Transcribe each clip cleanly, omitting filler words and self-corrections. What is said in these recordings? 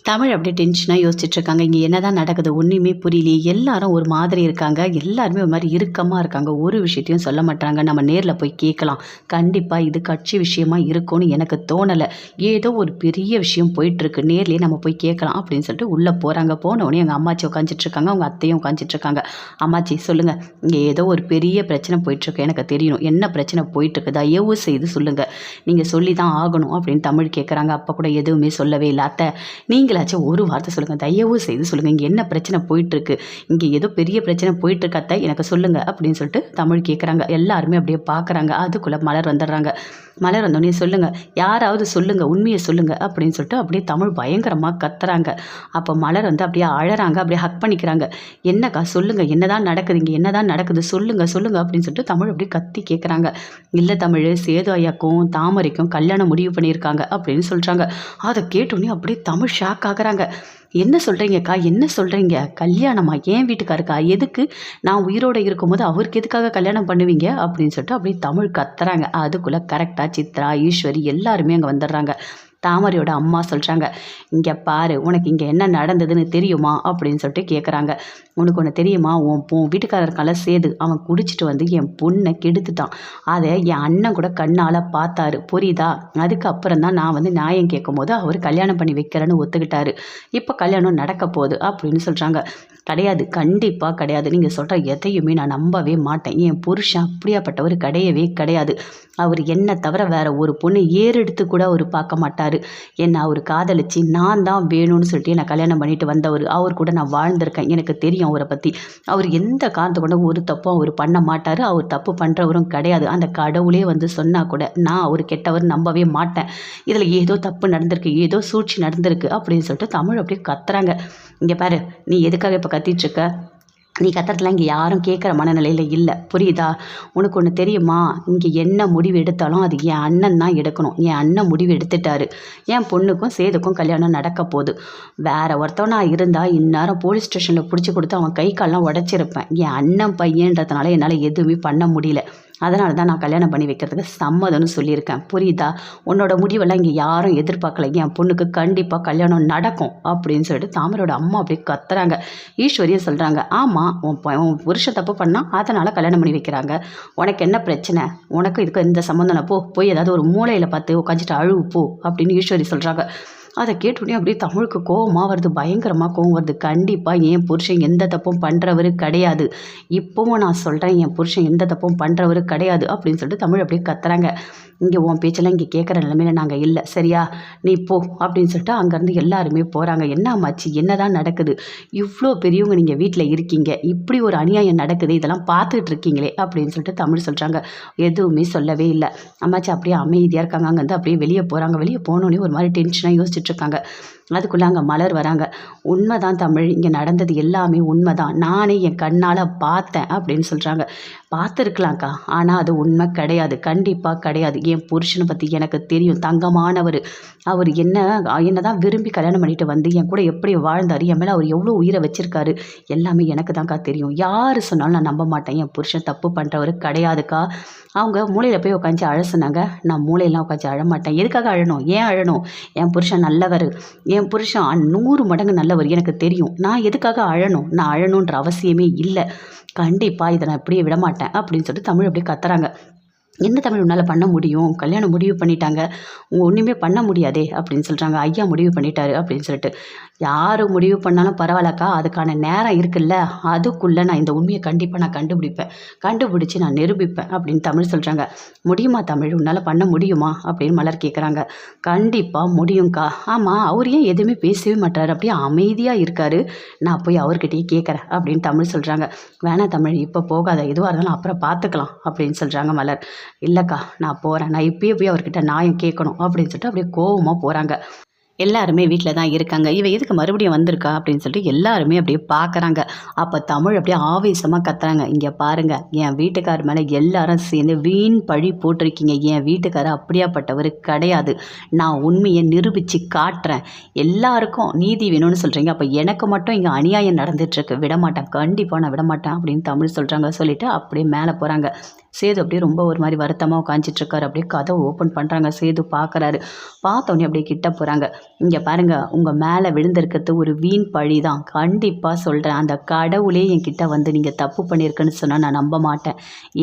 தமிழ் அப்படியே டென்ஷனாக யோசிச்சுட்டு இருக்காங்க. இங்கே என்னதான் நடக்குது ஒன்றுமே புரியலையே. எல்லாரும் ஒரு மாதிரி இருக்காங்க. எல்லாருமே ஒரு மாதிரி இறுக்கமாக இருக்காங்க. ஒரு விஷயத்தையும் சொல்ல மாட்டாங்க. நம்ம நேரில் போய் கேட்கலாம். கண்டிப்பாக இது கட்சி விஷயமா இருக்கும்னு எனக்கு தோணலை. ஏதோ ஒரு பெரிய விஷயம் போயிட்டுருக்கு. நேர்லேயே நம்ம போய் கேட்கலாம் அப்படின்னு சொல்லிட்டு உள்ளே போகிறாங்க. போனோடனே எங்கள் அம்மாச்சி உட்காந்துட்டு இருக்காங்க. அவங்க அத்தையும் உட்காந்துட்டு இருக்காங்க. அம்மாச்சி சொல்லுங்கள், இங்கே ஏதோ ஒரு பெரிய பிரச்சனை போயிட்டுருக்கு. எனக்கு தெரியணும் என்ன பிரச்சனை போயிட்டுருக்கு. தயவு செய்து சொல்லுங்கள். நீங்கள் சொல்லி தான் ஆகணும் அப்படின்னு தமிழ் கேட்குறாங்க. அப்போ கூட எதுவுமே சொல்லவே இல்லை. அத்தை நீங்களாச்சும் ஒரு வார்த்தை சொல்லுங்கள், தயவு செய்து சொல்லுங்கள். இங்கே என்ன பிரச்சனை போயிட்டுருக்கு. இங்கே ஏதோ பெரிய பிரச்சனை போயிட்டுருக்கு அத்தை, எனக்கு சொல்லுங்கள் அப்படின்னு சொல்லிட்டு தமிழ் கேட்குறாங்க. எல்லாருமே அப்படியே பார்க்குறாங்க. அதுக்குள்ளே மலர் வந்துடுறாங்க. மலர் வந்தோடனே சொல்லுங்கள், யாராவது சொல்லுங்கள், உண்மையை சொல்லுங்கள் அப்படின்னு சொல்லிட்டு அப்படியே தமிழ் பயங்கரமாக கத்துறாங்க. அப்போ மலர் வந்து அப்படியே அழறாங்க. அப்படியே ஹக் பண்ணிக்கிறாங்க. என்னக்கா சொல்லுங்கள், என்னதான் நடக்குது, இங்கே என்னதான் நடக்குது, சொல்லுங்கள் சொல்லுங்கள் அப்படின்னு சொல்லிட்டு தமிழ் அப்படியே கத்தி கேட்குறாங்க. இல்லை தமிழ், சேது ஐயாக்கும் தாமரைக்கும் கல்யாணம் முடிவு பண்ணியிருக்காங்க அப்படின்னு சொல்கிறாங்க. அதை கேட்டோடனே அப்படியே தமிழ் ஷாக் ஆகுறாங்க. என்ன சொல்கிறீங்கக்கா, என்ன சொல்கிறீங்க, கல்யாணமா, ஏன் வீட்டுக்காருக்கா, எதுக்கு, நான் உயிரோடு இருக்கும்போது அவருக்கு எதுக்காக கல்யாணம் பண்ணுவீங்க அப்படின்னு சொல்லிட்டு அப்படியே தமிழ் கத்துறாங்க. அதுக்குள்ளே கரெக்டாக சித்ரா, ஈஸ்வரி எல்லாருமே அங்கே வந்துடுறாங்க. தாமரையோட அம்மா சொல்கிறாங்க, இங்கே பாரு, உனக்கு இங்கே என்ன நடந்ததுன்னு தெரியுமா அப்படின்னு சொல்லிட்டு கேட்குறாங்க. உனக்கு ஒன்று தெரியுமா, உன் வீட்டுக்காரருக்கால சேது அவன் குடிச்சிட்டு வந்து என் பொண்ணை கெடுத்துட்டான். அதை என் அண்ணன் கூட கண்ணால் பார்த்தாரு, புரியுதா. அதுக்கப்புறம் தான் நான் வந்து நியாயம் கேட்கும் போது அவர் கல்யாணம் பண்ணி வைக்கிறேன்னு ஒத்துக்கிட்டாரு. இப்போ கல்யாணம் நடக்க போகுது அப்படின்னு சொல்கிறாங்க. கிடையாது, கண்டிப்பாக கிடையாது. நீங்கள் சொல்கிற எதையுமே நான் நம்பவே மாட்டேன். என் புருஷன் அப்படியாப்பட்டவர் கிடையவே கிடையாது. அவர் என்னை தவிர வேற ஒரு பொண்ணு ஏறெடுத்து கூட அவர் பார்க்க மாட்டார். என்னை அவர் காதலிச்சு நான் தான் வேணும்னு சொல்லிட்டு என்னை கல்யாணம் பண்ணிட்டு வந்தவர். அவர் கூட நான் வாழ்ந்திருக்கேன், எனக்கு தெரியும் அவரை பற்றி. அவர் எந்த காரணத்தை கொண்டு ஒரு தப்பும் அவர் பண்ண மாட்டார். அவர் தப்பு பண்ணுறவரும் கிடையாது. அந்த கடவுளே வந்து சொன்னால் கூட நான் அவர் கெட்டவர் நம்பவே மாட்டேன். இதில் ஏதோ தப்பு நடந்திருக்கு, ஏதோ சூழ்ச்சி நடந்திருக்கு அப்படின்னு சொல்லிட்டு தமிழ் அப்படியே கத்துறாங்க. இங்கே பாரு, நீ எதுக்காக இப்போ கத்திட்டுருக்க, நீ கத்துறதுலாம் இங்கே யாரும் கேட்குற மனநிலையில் இல்லை, புரியுதா. உனக்கு ஒன்று தெரியுமா, இங்கே என்ன முடிவு எடுத்தாலும் அது என் அண்ணன் தான் எடுக்கணும். என் அண்ணன் முடிவு எடுத்துட்டாரு. என் பொண்ணுக்கும் சேதுக்கும் கல்யாணம் நடக்க போகுது. வேற ஒருத்தவனா இருந்தால் இந்நேரம் போலீஸ் ஸ்டேஷனில் பிடிச்சி கொடுத்து அவன் கை கால்லாம் உடச்சிருப்பேன். என் அண்ணன் பையன்றதுனால என்னால் எதுவுமே பண்ண முடியல. அதனால தான் நான் கல்யாணம் பண்ணி வைக்கிறதுக்கு சம்மதம்னு சொல்லியிருக்கேன், புரியுதா. உன்னோட முடிவெல்லாம் இங்கே யாரும் எதிர்பார்க்கல. என் பொண்ணுக்கு கண்டிப்பாக கல்யாணம் நடக்கும் அப்படின்னு சொல்லிட்டு தாமரோட அம்மா அப்படியே கத்துறாங்க. ஈஸ்வரியை சொல்கிறாங்க, ஆமாம், உன் புருஷன் தப்பு பண்ணால் அதனால் கல்யாணம் பண்ணி வைக்கிறாங்க. உனக்கு என்ன பிரச்சனை, உனக்கு இதுக்கு எந்த சம்மந்தம், போய் ஏதாவது ஒரு மூலையில் பார்த்து உட்காந்துட்டு அழுவு போ அப்படின்னு ஈஸ்வரி சொல்கிறாங்க. அதை கேட்டோடனே அப்படியே தமிழுக்கு கோவமாக வருது, பயங்கரமாக கோவம் வருது. கண்டிப்பாக என் புருஷன் எந்த தப்பும் பண்ணுறவர் கிடையாது. இப்போவும் நான் சொல்கிறேன், என் புருஷன் எந்த தப்பும் பண்ணுறவர் கிடையாது அப்படின்னு சொல்லிட்டு தமிழ் அப்படியே கத்துறாங்க. இங்கே உன் பேச்செல்லாம் இங்கே கேட்குற நிலைமையில நாங்கள் இல்லை, சரியா, நீ போ அப்படின்னு சொல்லிட்டு அங்கேருந்து எல்லாருமே போகிறாங்க. என்ன அம்மாச்சி, என்ன தான் நடக்குது, இவ்வளோ பெரியவங்க நீங்கள் வீட்டில் இருக்கீங்க, இப்படி ஒரு அநியாயம் நடக்குது, இதெல்லாம் பார்த்துட்டு இருக்கீங்களே அப்படின்னு சொல்லிட்டு தமிழ் சொல்கிறாங்க. எதுவுமே சொல்லவே இல்லை. அம்மாச்சி அப்படியே அமைதியாக இருக்காங்க. அங்கேருந்து அப்படியே வெளியே போகிறாங்க. வெளியே போனோடனே ஒரு மாதிரி டென்ஷனாக யோசிச்சுட்ருக்காங்க. அதுக்குள்ளே அங்கே மலர் வராங்க. உண்மைதான் தமிழ், இங்கே நடந்தது எல்லாமே உண்மைதான், நானே என் கண்ணால் பார்த்தேன் அப்படின்னு சொல்கிறாங்க. பார்த்துருக்கலாம்க்கா, ஆனால் அது உண்மை கிடையாது, கண்டிப்பாக கிடையாது. என் புருஷனை பற்றி எனக்கு தெரியும், தங்கமானவர். அவர் என்ன தான் விரும்பி கல்யாணம் பண்ணிட்டு வந்து என் கூட எப்படி வாழ்ந்தார், என் மேலே அவர் எவ்வளோ உயிரை வச்சுருக்காரு, எல்லாமே எனக்கு தான்க்கா தெரியும். யார் சொன்னாலும் நான் நம்ப மாட்டேன். என் புருஷன் தப்பு பண்ணுறவர் கிடையாதுக்கா. அவங்க மூளையில் போய் உட்காந்து அழ சொன்னாங்க. நான் மூளையெல்லாம் உட்காந்து அழமாட்டேன். எதுக்காக அழணும், ஏன் அழணும், என் புருஷன் நல்லவர், என் புருஷன் 100 மடங்கு நல்லவர், எனக்கு தெரியும். நான் எதுக்காக அழணும், நான் அழணுன்ற அவசியமே இல்லை. கண்டிப்பாக இதை நான் இப்படியே விட மாட்டேன் அப்படின்னு சொல்லிட்டு தமிழ் அப்படியே கத்துறாங்க. என்ன தமிழ் உன்னால் பண்ண முடியும், கல்யாணம் முடிவு பண்ணிட்டாங்க, ஒன்றுமே பண்ண முடியாதே அப்படின்னு சொல்கிறாங்க. ஐயா முடிவு பண்ணிட்டாரு அப்படின்னு சொல்லிட்டு. யார் முடிவு பண்ணாலும் பரவாயில்லக்கா, அதுக்கான நேரம் இருக்குல்ல, அதுக்குள்ளே நான் இந்த உண்மையை கண்டிப்பாக நான் கண்டுபிடிச்சி நான் நிரூபிப்பேன் அப்படின்னு தமிழ் சொல்கிறாங்க. முடியுமா தமிழ், உன்னால் பண்ண முடியுமா அப்படின்னு மலர் கேட்குறாங்க. கண்டிப்பாக முடியும்க்கா. ஆமாம், அவர் ஏன் எதுவுமே பேசவே மாட்டார், அப்படியே அமைதியாக இருக்கார், நான் போய் அவர்கிட்டயே கேட்குறேன் அப்படின்னு தமிழ் சொல்கிறாங்க. வேணாம் தமிழ், இப்போ போகாத, எதுவாக இருந்தாலும் அப்புறம் பார்த்துக்கலாம் அப்படின்னு சொல்கிறாங்க மலர். இல்லைக்கா, நான் போகிறேன், நான் இப்பயே போய் அவர்கிட்ட நியாயம் கேட்கணும் அப்படின்னு சொல்லிட்டு அப்படியே கோவமாக போகிறாங்க. எல்லாருமே வீட்டில் தான் இருக்காங்க. இவ எதுக்கு மறுபடியும் வந்திருக்கா அப்படின்னு சொல்லிட்டு எல்லாருமே அப்படியே பார்க்குறாங்க. அப்போ தமிழ் அப்படியே ஆவேசமாக கத்துறாங்க. இங்கே பாருங்கள், என் வீட்டுக்கார் மேலே எல்லாரும் சேர்ந்து வீண் பழி போட்டிருக்கீங்க. என் வீட்டுக்கார் அப்படியாப்பட்டவர் கிடையாது. நான் உண்மையை நிரூபித்து காட்டுறேன். எல்லாருக்கும் நீதி வேணும்னு சொல்கிறீங்க, அப்போ எனக்கு மட்டும் இங்கே அநியாயம் நடந்துட்டுருக்கு, விடமாட்டேன், கண்டிப்பாக நான் விடமாட்டேன் அப்படின்னு தமிழ் சொல்கிறாங்க. சொல்லிவிட்டு அப்படியே மேலே போகிறாங்க. சேது அப்படியே ரொம்ப ஒரு மாதிரி வருத்தமாக உட்காந்துட்ருக்காரு. அப்படியே கதவை ஓப்பன் பண்ணுறாங்க. சேது பார்க்குறாரு. பார்த்தோன்னே அப்படியே கிட்ட போகிறாங்க. இங்கே பாருங்கள், உங்கள் மேலே விழுந்திருக்கிறது ஒரு வீண் பழி தான். கண்டிப்பாக சொல்கிறேன், அந்த கடவுளே என்கிட்ட வந்து நீங்கள் தப்பு பண்ணியிருக்குன்னு சொன்னால் நான் நம்ப மாட்டேன்.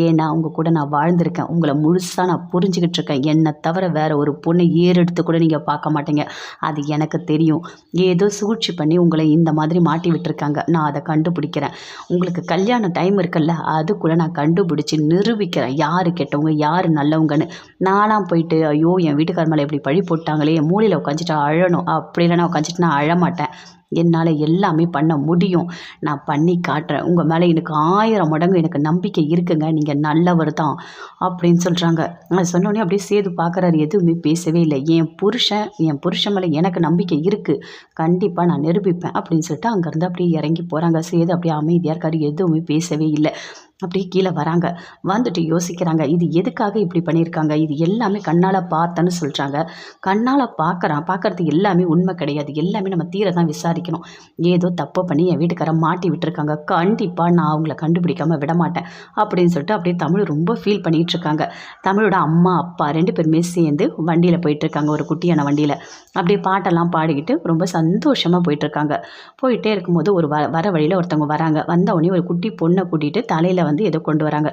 ஏன்னா உங்கள் கூட நான் வாழ்ந்திருக்கேன். உங்களை முழுசாக நான் புரிஞ்சுக்கிட்டு இருக்கேன். என்னை தவிர வேறு ஒரு பொண்ணை ஏறெடுத்து கூட நீங்கள் பார்க்க மாட்டீங்க. அது எனக்கு தெரியும். ஏதோ சூழ்ச்சி பண்ணி உங்களை இந்த மாதிரி மாட்டி விட்டுருக்காங்க. நான் அதை கண்டுபிடிக்கிறேன். உங்களுக்கு கல்யாண டைம் இருக்குல்ல, அதுக்குள்ளே நான் கண்டுபிடிச்சி நிரூபிக்கிறேன் யார் கெட்டவங்க யார் நல்லவங்கன்னு. நானாக போயிட்டு ஐயோ என் வீட்டுக்கார மேலே இப்படி பழி போட்டாங்களே, மூலையில் உட்காந்துட்டு அழணும். அப்படி இல்லைனா உட்காந்துட்டு நான் அழமாட்டேன். என்னால் எல்லாமே பண்ண முடியும். நான் பண்ணி காட்டுறேன். உங்கள் மேலே எனக்கு 1000 மடங்கு எனக்கு நம்பிக்கை இருக்குங்க. நீங்கள் நல்லவர் தான் அப்படின்னு சொல்கிறாங்க. அது சொன்னோடனே அப்படியே சேது பார்க்குறாரு. எதுவுமே பேசவே இல்லை. என் புருஷன் மேலே எனக்கு நம்பிக்கை இருக்குது. கண்டிப்பாக நான் நிரூபிப்பேன் அப்படின்னு சொல்லிட்டு அங்கேருந்து அப்படியே இறங்கி போகிறாங்க. சேது அப்படியே அமைதியாக இருக்காரு. எதுவுமே பேசவே இல்லை. அப்படியே கீழே வராங்க. வந்துட்டு யோசிக்கிறாங்க, இது எதுக்காக இப்படி பண்ணியிருக்காங்க. இது எல்லாமே கண்ணால் பார்த்தேன்னு சொல்கிறாங்க. கண்ணால் பார்க்கறது எல்லாமே உண்மை கிடையாது. எல்லாமே நம்ம தீர தான் விசாரிக்கணும். ஏதோ தப்பு பண்ணி என் வீட்டுக்கார மாட்டி விட்டுருக்காங்க. கண்டிப்பாக நான் அவங்கள கண்டுபிடிக்காமல் விட மாட்டேன் அப்படின்னு சொல்லிட்டு அப்படியே தமிழ் ரொம்ப ஃபீல் பண்ணிகிட்டு இருக்காங்க. தமிழோட அம்மா அப்பா 2 பேருமே சேர்ந்து வண்டியில் போயிட்டுருக்காங்க. ஒரு குட்டியான வண்டியில் அப்படியே பாட்டெல்லாம் பாடிக்கிட்டு ரொம்ப சந்தோஷமாக போயிட்டுருக்காங்க. போயிட்டே இருக்கும்போது ஒரு வர வழியில் ஒருத்தவங்க வராங்க. வந்தவொடனே ஒரு குட்டி பொண்ணை கூட்டிகிட்டு தலையில் வந்து ஏதோ கொண்டு வராங்க.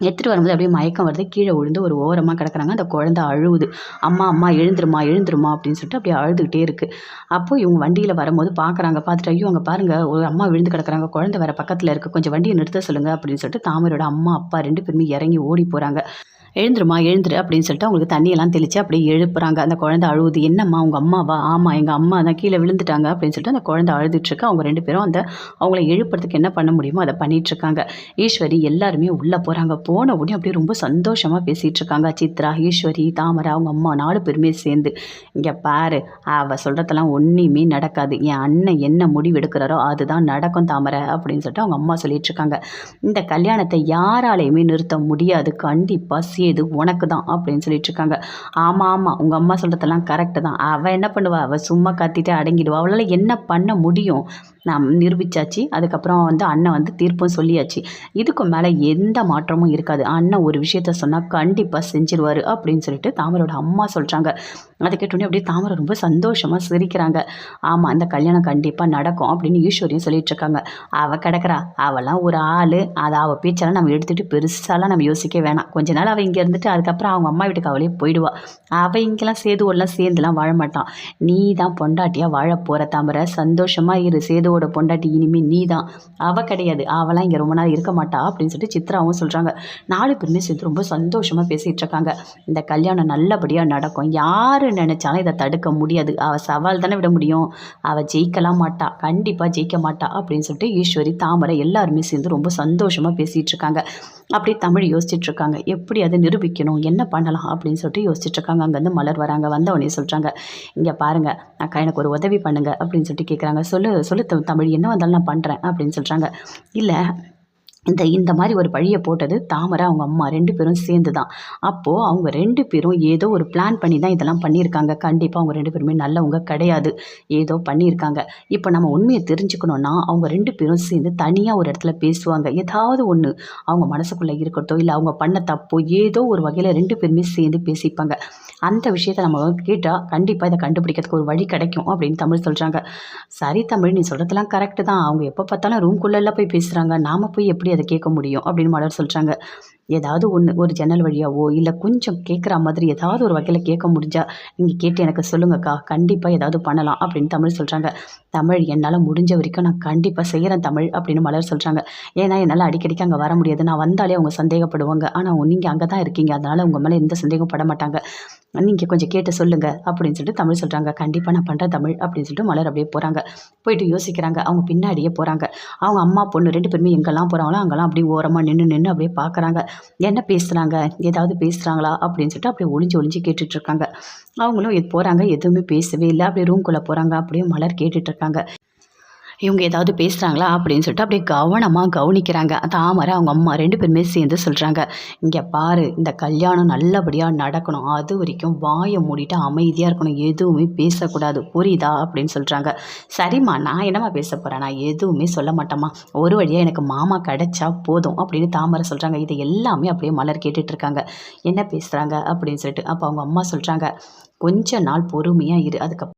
எடுத்துகிட்டு வரும்போது அப்படியே மயக்கம் வருது. கீழே விழுந்து ஒரு ஓரமாக கிடக்குறாங்க. அந்த குழந்தை அழுவுது. அம்மா அம்மா எழுந்துருமா எழுந்துருமா அப்படின்னு சொல்லிட்டு அப்படியே அழுதுகிட்டே இருக்குது. அப்போது இவங்க வண்டியில் வரும்போது பார்க்குறாங்க. பார்த்துட்டு ஐயோ அங்கே பாருங்கள், ஒரு அம்மா விழுந்து கிடக்குறாங்க, குழந்தை வேறு பக்கத்தில் இருக்குது, கொஞ்சம் வண்டியை நிறுத்த சொல்லுங்கள் அப்படின்னு சொல்லிட்டு தாமரோட அம்மா அப்பா 2 பேருமே இறங்கி ஓடி போகிறாங்க. எழுந்துருமா எழுந்துரு அப்படின்னு சொல்லிட்டு அவங்களுக்கு தண்ணியெல்லாம் தெளித்து அப்படியே எழுப்புறாங்க. அந்த குழந்தை அழுவுது. என்னம்மா உங்கள் அம்மாவா? ஆமாம் எங்கள் அம்மா தான் கீழே விழுந்துட்டாங்க அப்படின்னு சொல்லிட்டு அந்த குழந்தை அழுதுட்டுருக்கு. அவங்க 2 பேரும் அவங்கள எழுப்புறதுக்கு என்ன பண்ண முடியுமோ அதை பண்ணிகிட்ருக்காங்க. ஈஸ்வரி எல்லாருமே உள்ளே போகிறாங்க. போன உடனே அப்படியே ரொம்ப சந்தோஷமாக பேசிகிட்டு இருக்காங்க. சித்ரா, ஈஸ்வரி, தாமரை, அவங்க அம்மா 4 பேருமே சேர்ந்து, இங்கே பாரு, அவள் சொல்கிறதெல்லாம் ஒன்றுமே நடக்காது. என் அண்ணன் என்ன முடிவு எடுக்கிறாரோ அதுதான் நடக்கும் தாமரை அப்படின்னு சொல்லிட்டு அவங்க அம்மா சொல்லிகிட்ருக்காங்க. இந்த கல்யாணத்தை யாராலையுமே நிறுத்த முடியாது. கண்டிப்பாக இது உனக்கு தான் அப்படின்னு சொல்லிட்டு இருக்காங்க. ஆமாம் உங்கள் அம்மா சொல்கிறதெல்லாம் கரெக்டு தான். அவள் என்ன பண்ணுவா? அவள் சும்மா கத்திட்டு அடங்கிடுவா. அவளால் என்ன பண்ண முடியும்? நான் நிரூபித்தாச்சு. அதுக்கப்புறம் அண்ணன் தீர்ப்பும் சொல்லியாச்சு. இதுக்கு மேலே எந்த மாற்றமும் இருக்காது. அண்ணன் ஒரு விஷயத்த சொன்னால் கண்டிப்பாக செஞ்சிருவார் அப்படின்னு சொல்லிட்டு தாமரோட அம்மா சொல்கிறாங்க. அதை கேட்டோடனே அப்படியே தாமரை ரொம்ப சந்தோஷமாக சிரிக்கிறாங்க. ஆமாம், இந்த கல்யாணம் கண்டிப்பாக நடக்கும் அப்படின்னு ஈஸ்வரியும் சொல்லிகிட்ருக்காங்க. அவள் கிடக்கிறா, அவெல்லாம் ஒரு ஆள். அதை அவள் பேச்செல்லாம் நம்ம எடுத்துகிட்டு பெருசாலாம் நம்ம யோசிக்க வேணாம். கொஞ்ச நாள் அவள் இங்கே இருந்துட்டு அதுக்கப்புறம் அவங்க அம்மா வீட்டுக்கு அவளே போயிடுவா. அவள் இங்கெல்லாம் சேதுவோடலாம் சேர்ந்துலாம் வாழ மாட்டான். நீ தான் பொண்டாட்டியாக வாழ போகிற தாமரை. சந்தோஷமாக இரு. சேதுவோட பொண்டாட்டி இனிமேல் நீ தான், அவள் கிடையாது. அவளாம் இங்கே ரொம்ப நாள் இருக்க மாட்டா அப்படின்னு சொல்லிட்டு சித்ராவும் சொல்கிறாங்க. 4 பேருமே சேர்த்து ரொம்ப சந்தோஷமாக பேசிகிட்டு இருக்காங்க. இந்த கல்யாணம் நல்லபடியாக நடக்கும். யார் நினைச்சாலும் இதை தடுக்க முடியாது. அவள் சவால் தானே விட முடியும். அவள் ஜெயிக்கலாம் மாட்டா, கண்டிப்பாக ஜெயிக்க மாட்டா அப்படின்னு சொல்லிட்டு ஈஸ்வரி, தாமரை எல்லாருமே சேர்ந்து ரொம்ப சந்தோஷமாக பேசிகிட்டு இருக்காங்க. அப்படியே தமிழ் யோசிச்சுட்டு இருக்காங்க. எப்படி அதை நிரூபிக்கணும், என்ன பண்ணலாம் அப்படின்னு சொல்லிட்டு யோசிச்சுட்டு இருக்காங்க. அங்கேருந்து மலர் வராங்க. வந்தவொடனே சொல்கிறாங்க, இங்கே பாருங்கள் அக்கா, எனக்கு ஒரு உதவி பண்ணுங்க அப்படின்னு சொல்லிட்டு கேட்குறாங்க. சொல்லு தமிழ், என்ன வந்தாலும் நான் பண்ணுறேன் அப்படின்னு சொல்கிறாங்க. இல்லை, இந்த மாதிரி ஒரு பழியை போட்டது தாமரை அவங்க அம்மா 2 பேரும் சேர்ந்து தான். அப்போது அவங்க 2 பேரும் ஏதோ ஒரு பிளான் பண்ணி தான் இதெல்லாம் பண்ணியிருக்காங்க. கண்டிப்பாக அவங்க 2 பேருமே நல்லவங்க கிடையாது. ஏதோ பண்ணியிருக்காங்க. இப்போ நம்ம உண்மையை தெரிஞ்சுக்கணுன்னா அவங்க 2 பேரும் சேர்ந்து தனியாக ஒரு இடத்துல பேசுவாங்க. ஏதாவது ஒன்று அவங்க மனசுக்குள்ளே இருக்கட்டும், இல்லை அவங்க பண்ண தப்போ ஏதோ ஒரு வகையில் 2 பேருமே சேர்ந்து பேசிப்பாங்க. அந்த விஷயத்தை நம்ம கேட்டால் கண்டிப்பாக இதை கண்டுபிடிக்கிறதுக்கு ஒரு வழி கிடைக்கும் அப்படின்னு தமிழ் சொல்கிறாங்க. சரி தமிழ், நீ சொல்கிறதெல்லாம் கரெக்டு தான். அவங்க எப்போ பார்த்தாலும் ரூம்குள்ளெல்லாம் போய் பேசுகிறாங்க. நாம் போய் எப்படி அதை கேட்க முடியும் அப்படின்னு மலர் சொல்கிறாங்க. ஏதாவது ஒன்று ஒரு ஜன்னல் வழியாவோ இல்லை கொஞ்சம் கேட்குற மாதிரி ஏதாவது ஒரு வகையில் கேட்க முடிஞ்சால் நீங்கள் கேட்டு எனக்கு சொல்லுங்கக்கா, கண்டிப்பாக ஏதாவது பண்ணலாம் அப்படின்னு தமிழ் சொல்கிறாங்க. தமிழ், என்னால் முடிஞ்ச வரைக்கும் நான் கண்டிப்பாக செய்கிறேன் தமிழ் அப்படின்னு மலர் சொல்கிறாங்க. ஏன்னா என்னால் அடிக்கடிக்கு அங்கே வர முடியாது. நான் வந்தாலே அவங்க சந்தேகப்படுவாங்க. ஆனால் நீங்கள் அங்கே தான் இருக்கீங்க, அதனால் உங்கள் மேலே எந்த சந்தேகம் பட மாட்டாங்க. நீங்கள் கொஞ்சம் கேட்டு சொல்லுங்கள் அப்படின்னு சொல்லிட்டு தமிழ் சொல்கிறாங்க. கண்டிப்பாக நான் பண்ணுறேன் தமிழ் அப்படின்னு சொல்லிட்டு மலர் அப்படியே போகிறாங்க. போயிட்டு யோசிக்கிறாங்க. அவங்க பின்னாடியே போகிறாங்க. அவங்க அம்மா பொண்ணு 2 பேருமே எங்கெல்லாம் போகிறாங்களோ அங்கெல்லாம் அப்படியே ஓரமாக நின்று அப்படியே பார்க்குறாங்க. என்ன பேசுகிறாங்க, ஏதாவது பேசுகிறாங்களா அப்படின்னு சொல்லிட்டு அப்படியே ஒளிஞ்சு கேட்டுட்ருக்காங்க. அவங்களும் போகிறாங்க, எதுவுமே பேசவே இல்லை. அப்படியே ரூம்குள்ளே போகிறாங்க. அப்படியே மலர் கேட்டுட்ருக்காங்க. இவங்க ஏதாவது பேசுகிறாங்களா அப்படின்னு சொல்லிட்டு அப்படியே கவனமாக கவனிக்கிறாங்க. தாமரை அவங்க அம்மா 2 பேருமே சேர்ந்து சொல்கிறாங்க, இங்கே பாரு, இந்த கல்யாணம் நல்லபடியாக நடக்கணும், அது வரைக்கும் வாயை மூடிட்டு அமைதியாக இருக்கணும், எதுவுமே பேசக்கூடாது, புரியுதா அப்படின்னு சொல்கிறாங்க. சரிம்மா, நான் என்னம்மா பேச போகிறேன், நான் எதுவுமே சொல்ல மாட்டேம்மா, ஒரு வழியாக எனக்கு மாமா கிடைச்சா போதும் அப்படின்னு தாமரை சொல்கிறாங்க. இதை எல்லாமே அப்படியே மலர் கேட்டுட்ருக்காங்க. என்ன பேசுகிறாங்க அப்படின்னு சொல்லிட்டு. அப்போ அவங்க அம்மா சொல்கிறாங்க, கொஞ்ச நாள் பொறுமையாக இரு, அதுக்கப்புறம்